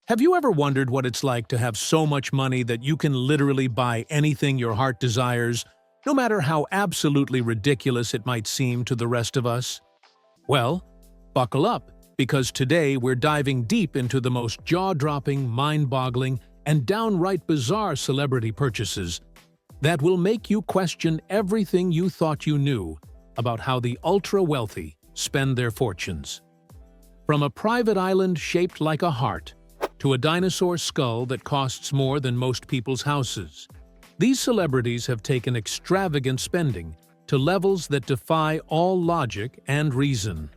Have you ever wondered what it's like to have so much money that you can literally buy anything your heart desires, no matter how absolutely ridiculous it might seem to the rest of us? Well, buckle up, because today we're diving deep into the most jaw-dropping, mind-boggling, and downright bizarre celebrity purchases that will make you question everything you thought you knew about how the ultra-wealthy spend their fortunes. From a private island shaped like a heart, to a dinosaur skull that costs more than most people's houses, these celebrities have taken extravagant spending to levels that defy all logic and reason.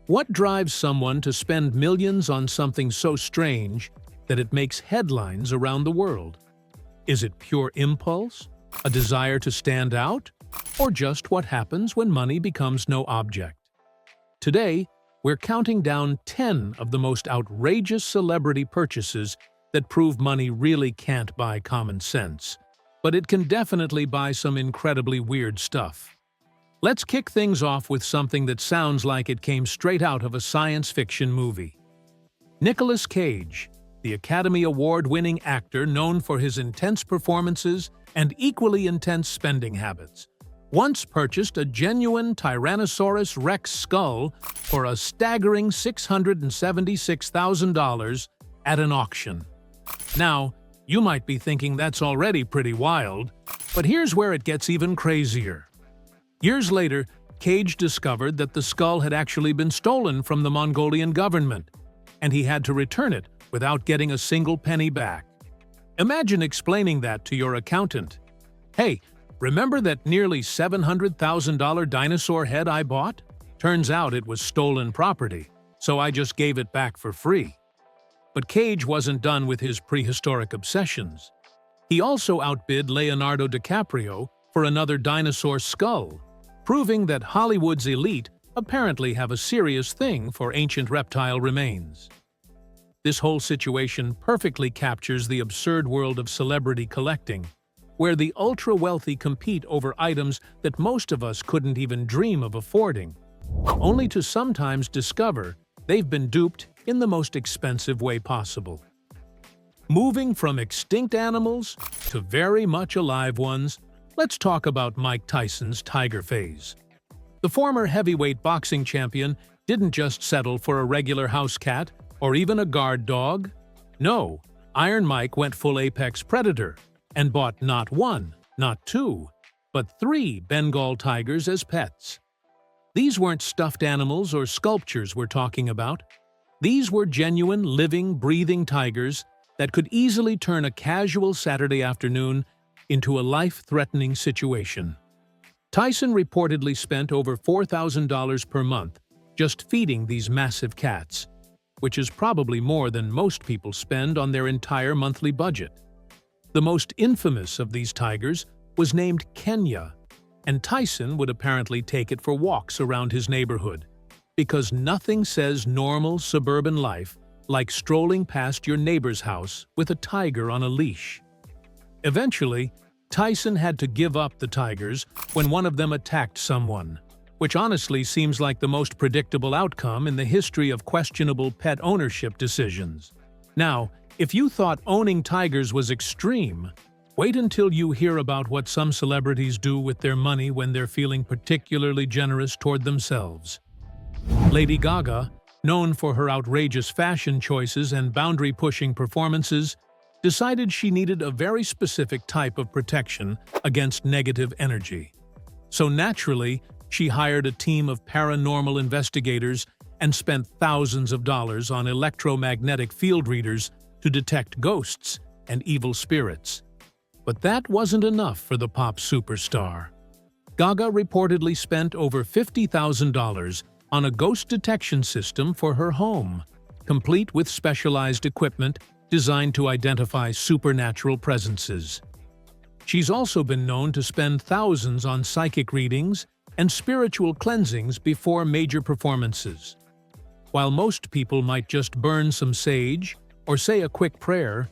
What drives someone to spend millions on something so strange that it makes headlines around the world? Is it pure impulse, a desire to stand out, or just what happens when money becomes no object? Today, we're counting down 10 of the most outrageous celebrity purchases that prove money really can't buy common sense, but it can definitely buy some incredibly weird stuff. Let's kick things off with something that sounds like it came straight out of a science fiction movie. Nicolas Cage, the Academy Award-winning actor known for his intense performances and equally intense spending habits, once purchased a genuine Tyrannosaurus Rex skull for a staggering $676,000 at an auction. Now, you might be thinking that's already pretty wild, but here's where it gets even crazier. Years later, Cage discovered that the skull had actually been stolen from the Mongolian government, and he had to return it without getting a single penny back. Imagine explaining that to your accountant. Hey, remember that nearly $700,000 dinosaur head I bought? Turns out it was stolen property, so I just gave it back for free. But Cage wasn't done with his prehistoric obsessions. He also outbid Leonardo DiCaprio for another dinosaur skull, proving that Hollywood's elite apparently have a serious thing for ancient reptile remains. This whole situation perfectly captures the absurd world of celebrity collecting, where the ultra-wealthy compete over items that most of us couldn't even dream of affording, only to sometimes discover they've been duped in the most expensive way possible. Moving from extinct animals to very much alive ones, let's talk about Mike Tyson's tiger phase. The former heavyweight boxing champion didn't just settle for a regular house cat or even a guard dog. No, Iron Mike went full apex predator and bought not one, not two, but 3 Bengal tigers as pets. These weren't stuffed animals or sculptures we're talking about. These were genuine, living, breathing tigers that could easily turn a casual Saturday afternoon into a life-threatening situation. Tyson reportedly spent over $4,000 per month just feeding these massive cats, which is probably more than most people spend on their entire monthly budget. The most infamous of these tigers was named Kenya, and Tyson would apparently take it for walks around his neighborhood, because nothing says normal suburban life like strolling past your neighbor's house with a tiger on a leash. Eventually, Tyson had to give up the tigers when one of them attacked someone, which honestly seems like the most predictable outcome in the history of questionable pet ownership decisions. Now, if you thought owning tigers was extreme, wait until you hear about what some celebrities do with their money when they're feeling particularly generous toward themselves. Lady Gaga, known for her outrageous fashion choices and boundary-pushing performances, decided she needed a very specific type of protection against negative energy. So naturally, she hired a team of paranormal investigators and spent thousands of dollars on electromagnetic field readers to detect ghosts and evil spirits. But that wasn't enough for the pop superstar. Gaga reportedly spent over $50,000 on a ghost detection system for her home, complete with specialized equipment designed to identify supernatural presences. She's also been known to spend thousands on psychic readings and spiritual cleansings before major performances. While most people might just burn some sage or say a quick prayer,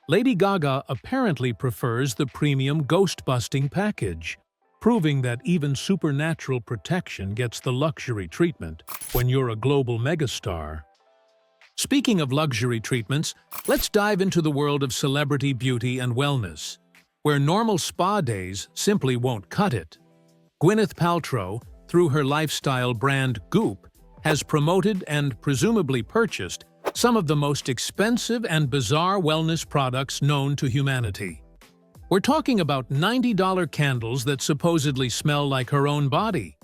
Lady Gaga apparently prefers the premium ghost-busting package, proving that even supernatural protection gets the luxury treatment when you're a global megastar. Speaking of luxury treatments, let's dive into the world of celebrity beauty and wellness, where normal spa days simply won't cut it. Gwyneth Paltrow, through her lifestyle brand Goop, has promoted and presumably purchased some of the most expensive and bizarre wellness products known to humanity. We're talking about $90 candles that supposedly smell like her own body,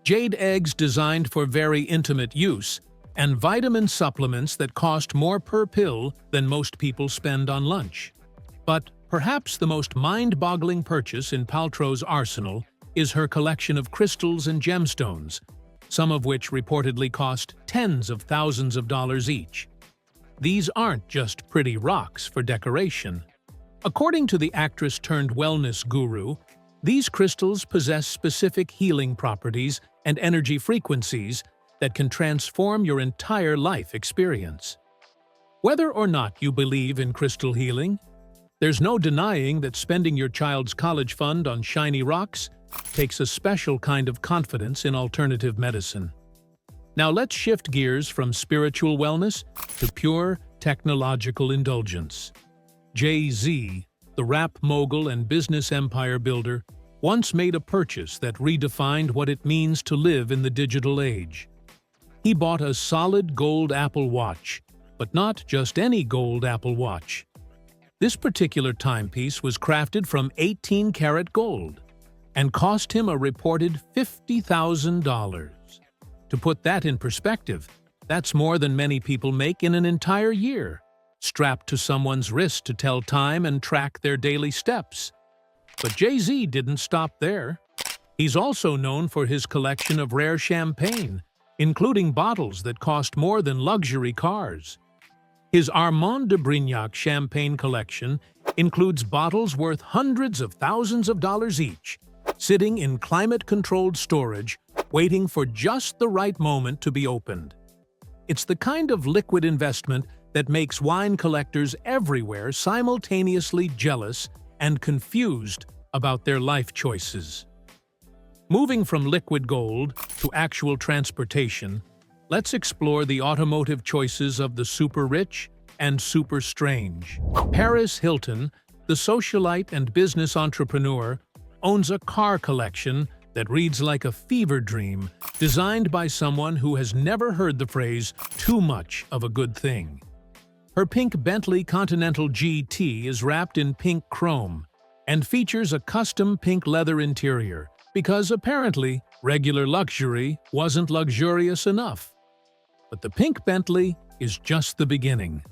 jade eggs designed for very intimate use, and vitamin supplements that cost more per pill than most people spend on lunch. But perhaps the most mind-boggling purchase in Paltrow's arsenal is her collection of crystals and gemstones, some of which reportedly cost tens of thousands of dollars each. These aren't just pretty rocks for decoration. According to the actress-turned-wellness guru, these crystals possess specific healing properties and energy frequencies that can transform your entire life experience. Whether or not you believe in crystal healing, there's no denying that spending your child's college fund on shiny rocks takes a special kind of confidence in alternative medicine. Now let's shift gears from spiritual wellness to pure technological indulgence. Jay-Z, the rap mogul and business empire builder, once made a purchase that redefined what it means to live in the digital age. He bought a solid gold Apple Watch, but not just any gold Apple Watch. This particular timepiece was crafted from 18-karat gold and cost him a reported $50,000. To put that in perspective, that's more than many people make in an entire year, strapped to someone's wrist to tell time and track their daily steps. But Jay-Z didn't stop there. He's also known for his collection of rare champagne, including bottles that cost more than luxury cars. His Armand de Brignac champagne collection includes bottles worth hundreds of thousands of dollars each, sitting in climate-controlled storage, waiting for just the right moment to be opened. It's the kind of liquid investment that makes wine collectors everywhere simultaneously jealous and confused about their life choices. Moving from liquid gold to actual transportation, let's explore the automotive choices of the super-rich and super-strange. Paris Hilton, the socialite and business entrepreneur, owns a car collection that reads like a fever dream, designed by someone who has never heard the phrase, "too much of a good thing." Her pink Bentley Continental GT is wrapped in pink chrome and features a custom pink leather interior, because apparently regular luxury wasn't luxurious enough. But the pink Bentley is just the beginning.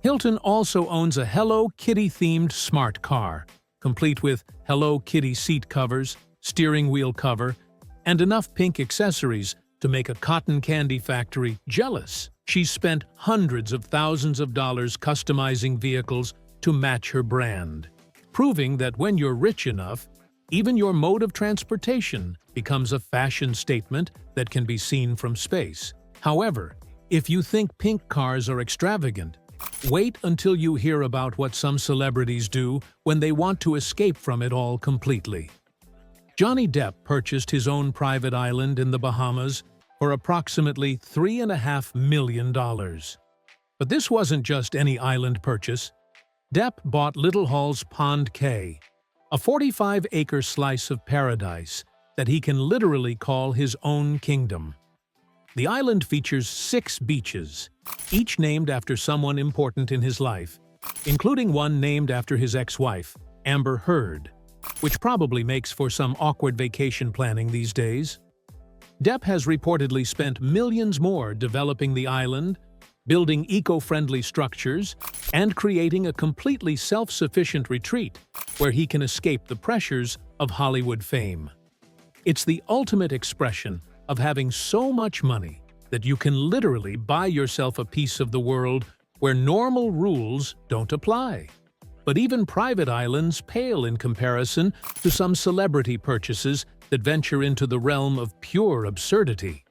Hilton also owns a Hello Kitty-themed smart car, complete with Hello Kitty seat covers, steering wheel cover, and enough pink accessories to make a cotton candy factory jealous. She's spent hundreds of thousands of dollars customizing vehicles to match her brand, proving that when you're rich enough, even your mode of transportation becomes a fashion statement that can be seen from space. However, if you think pink cars are extravagant, wait until you hear about what some celebrities do when they want to escape from it all completely. Johnny Depp purchased his own private island in the Bahamas for approximately $3.5 million. But this wasn't just any island purchase. Depp bought Little Hall's Pond Cay, a 45-acre slice of paradise that he can literally call his own kingdom. The island features 6 beaches, each named after someone important in his life, including one named after his ex-wife, Amber Heard, which probably makes for some awkward vacation planning these days. Depp has reportedly spent millions more developing the island, building eco-friendly structures, and creating a completely self-sufficient retreat where he can escape the pressures of Hollywood fame. It's the ultimate expression of having so much money that you can literally buy yourself a piece of the world where normal rules don't apply. But even private islands pale in comparison to some celebrity purchases that venture into the realm of pure absurdity.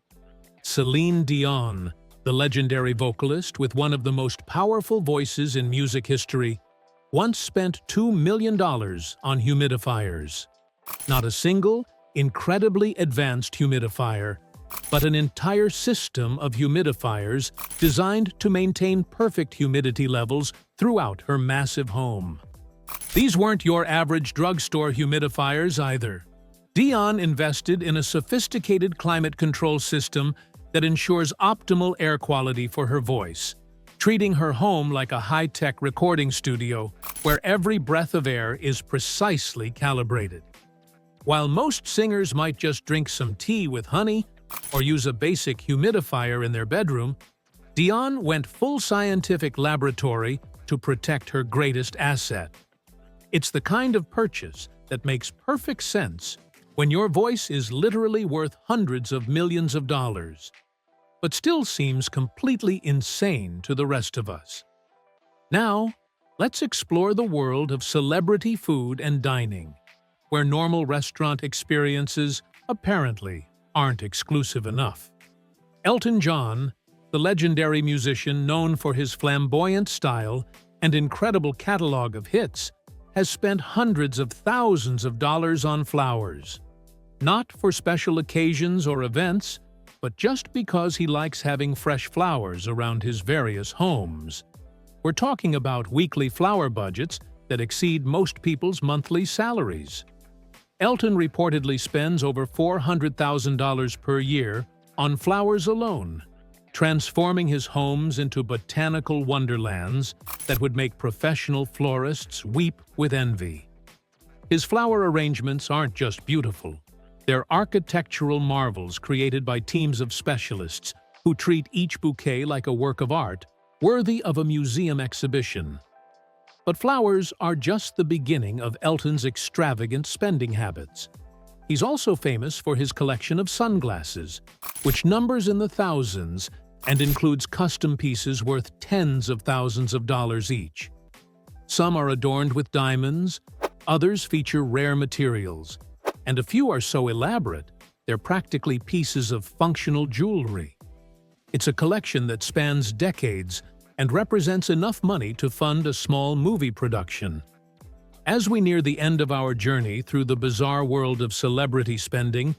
Celine Dion, the legendary vocalist with one of the most powerful voices in music history, once spent $2 million on humidifiers. Not a single, incredibly advanced humidifier, but an entire system of humidifiers designed to maintain perfect humidity levels throughout her massive home. These weren't your average drugstore humidifiers either. Dion invested in a sophisticated climate control system that ensures optimal air quality for her voice, treating her home like a high-tech recording studio where every breath of air is precisely calibrated. While most singers might just drink some tea with honey or use a basic humidifier in their bedroom, Dion went full scientific laboratory to protect her greatest asset. It's the kind of purchase that makes perfect sense when your voice is literally worth hundreds of millions of dollars, but still seems completely insane to the rest of us. Now, let's explore the world of celebrity food and dining, where normal restaurant experiences apparently aren't exclusive enough. Elton John, the legendary musician known for his flamboyant style and incredible catalog of hits, has spent hundreds of thousands of dollars on flowers. Not for special occasions or events, but just because he likes having fresh flowers around his various homes. We're talking about weekly flower budgets that exceed most people's monthly salaries. Elton reportedly spends over $400,000 per year on flowers alone, transforming his homes into botanical wonderlands that would make professional florists weep with envy. His flower arrangements aren't just beautiful. They're architectural marvels created by teams of specialists who treat each bouquet like a work of art, worthy of a museum exhibition. But flowers are just the beginning of Elton's extravagant spending habits. He's also famous for his collection of sunglasses, which numbers in the thousands and includes custom pieces worth tens of thousands of dollars each. Some are adorned with diamonds, others feature rare materials, and a few are so elaborate they're practically pieces of functional jewelry. It's a collection that spans decades and represents enough money to fund a small movie production. As we near the end of our journey through the bizarre world of celebrity spending,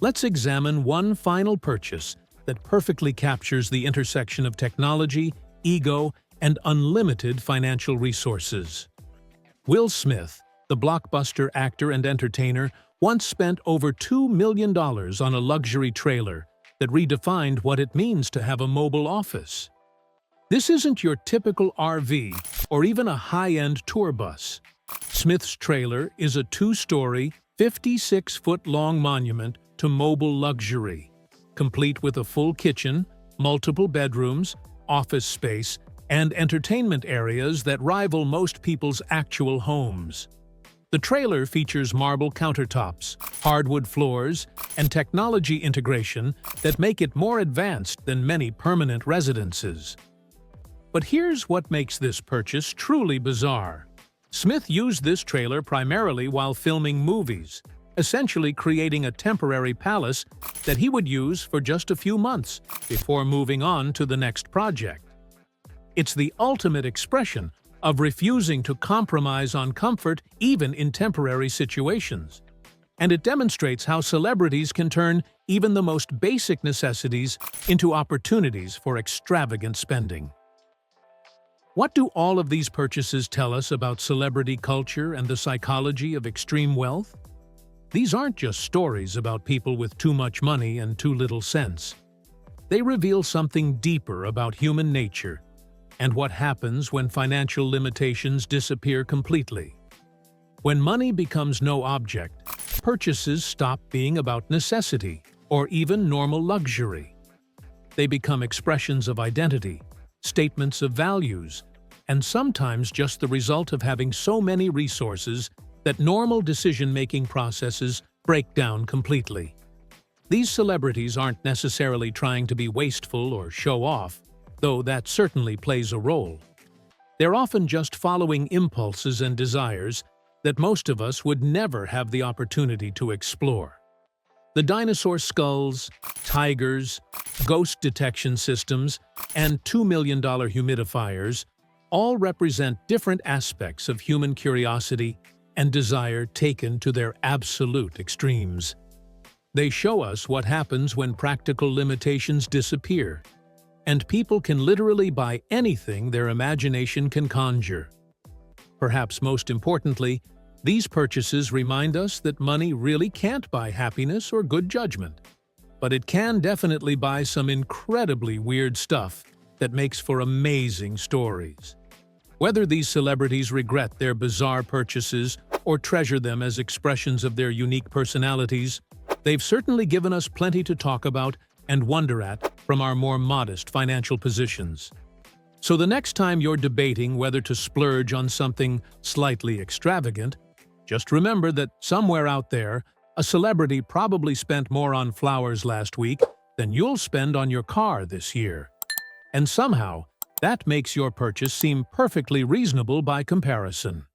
let's examine one final purchase that perfectly captures the intersection of technology, ego, and unlimited financial resources. Will Smith, the blockbuster actor and entertainer, once spent over $2 million on a luxury trailer that redefined what it means to have a mobile office. This isn't your typical RV or even a high-end tour bus. Smith's trailer is a two-story, 56-foot-long monument to mobile luxury, complete with a full kitchen, multiple bedrooms, office space, and entertainment areas that rival most people's actual homes. The trailer features marble countertops, hardwood floors, and technology integration that make it more advanced than many permanent residences. But here's what makes this purchase truly bizarre. Smith used this trailer primarily while filming movies, essentially creating a temporary palace that he would use for just a few months before moving on to the next project. It's the ultimate expression of refusing to compromise on comfort even in temporary situations. And it demonstrates how celebrities can turn even the most basic necessities into opportunities for extravagant spending. What do all of these purchases tell us about celebrity culture and the psychology of extreme wealth? These aren't just stories about people with too much money and too little sense. They reveal something deeper about human nature and what happens when financial limitations disappear completely. When money becomes no object, purchases stop being about necessity or even normal luxury. They become expressions of identity, statements of values, and sometimes just the result of having so many resources that normal decision-making processes break down completely. These celebrities aren't necessarily trying to be wasteful or show off, though that certainly plays a role. They're often just following impulses and desires that most of us would never have the opportunity to explore. The dinosaur skulls, tigers, ghost detection systems, and $2 million humidifiers all represent different aspects of human curiosity and desire taken to their absolute extremes. They show us what happens when practical limitations disappear, and people can literally buy anything their imagination can conjure. Perhaps most importantly, these purchases remind us that money really can't buy happiness or good judgment, but it can definitely buy some incredibly weird stuff that makes for amazing stories. Whether these celebrities regret their bizarre purchases or treasure them as expressions of their unique personalities, they've certainly given us plenty to talk about and wonder at from our more modest financial positions. So the next time you're debating whether to splurge on something slightly extravagant, just remember that somewhere out there, a celebrity probably spent more on flowers last week than you'll spend on your car this year. And somehow, that makes your purchase seem perfectly reasonable by comparison.